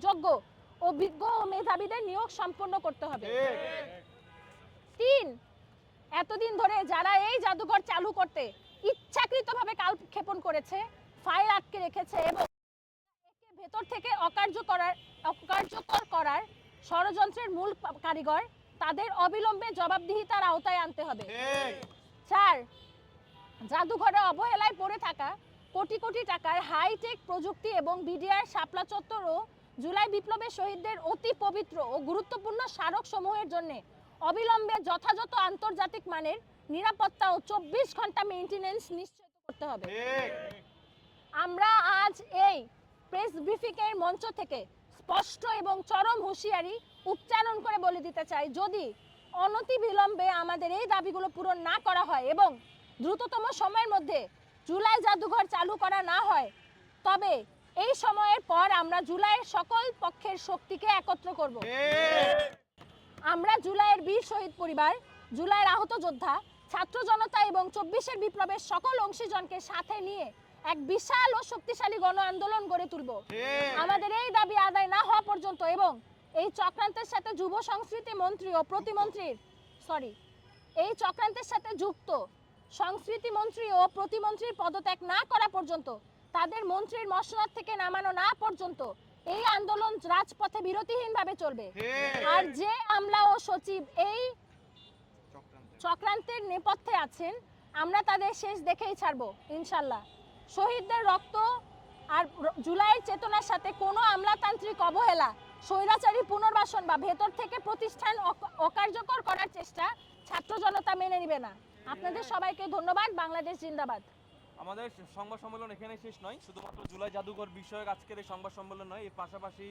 যোগ্য অভিজ্ঞ ও মেধাবীদের নিয়োগ সম্পন্ন করতে হবে। 3, এতদিন ধরে যারা এই জাদুঘর চালু করতে ইচ্ছাকৃতভাবে কালক্ষেপণ করেছে, ফাইল আটকে রেখেছে এবং একে ভেতর থেকে অকার্যকর করার ষড়যন্ত্রের মূল কারিগর, তাদের অবিলম্বে জবাবদিহিতার আওতায় আনতে হবে। 4, জাদুঘরে অবহেলায় পড়ে থাকা কোটি কোটি টাকার হাইটেক প্রযুক্তি এবং বিডিআর শাপলা চত্বর ও জুলাই বিপ্লবের শহীদদের অতি পবিত্র ও গুরুত্বপূর্ণ স্মারক সমূহের জন্য অবিলম্বে যথাযথ আন্তর্জাতিক মানের নিরাপত্তা ও 24 ঘন্টা মেইনটেনেন্স নিশ্চিত করতে হবে। আমরা আজ এই প্রেস ব্রিফিংয়ের মঞ্চ থেকে স্পষ্ট এবং চরম হুঁশিয়ারি উচ্চারণ করে বলে দিতে চাই, যদি অনতিবিলম্বে আমাদের এই দাবিগুলো পূরণ না করা হয় এবং দ্রুততম সময়ের মধ্যে জুলাই জাদুঘর চালু করা না হয়, তবে এই সময়ের পর আমরা জুলাইয়ের সকল পক্ষের শক্তিকে একত্র করব। আমরা জুলাইয়ের বীর শহীদ পরিবার, জুলাইয়ের আহত যোদ্ধা, ছাত্র জনতা এবং 24-এর বিপ্লবের সকল অংশীজনকে সাথে নিয়ে এক বিশাল ও শক্তিশালী গণ আন্দোলন গড়ে তুলব। আমাদের এই দাবি আদায় না হওয়া পর্যন্ত এবং এই চক্রান্তের সাথে যুব সংস্কৃতি মন্ত্রী ও এই চক্রান্তের সাথে যুক্ত সংস্কৃতি মন্ত্রী ও প্রতিমন্ত্রীর পদত্যাগ না করা পর্যন্ত, তাদের মন্ত্রীর মসনদ থেকে নামানো না পর্যন্ত এই আন্দোলন রাজপথে বিরতিহীনভাবে চলবে। আর যে আমলা ও সচিব এই চক্রান্তের নেপথ্যে আছেন, আমরা তাদের শেষ দেখেই ছাড়বো ইনশাল্লাহ। শহীদদের রক্ত আর জুলাইয়ের চেতনার সাথে কোনো আমলাতান্ত্রিক অবহেলা, স্বৈরাচারী পুনর্বাসন বা ভেতর থেকে প্রতিষ্ঠান অকার্যকর করার চেষ্টা ছাত্র জনতা মেনে নিবে না। আপনাদের সবাইকে ধন্যবাদ। বাংলাদেশ জিন্দাবাদ। আমাদের সংবাদ সম্মেলন এখানে শেষ নয়, শুধুমাত্র জুলাই জাদুঘর বিষয়ক আজকের এই সংবাদ সম্মেলন নয়, এর পাশাপাশি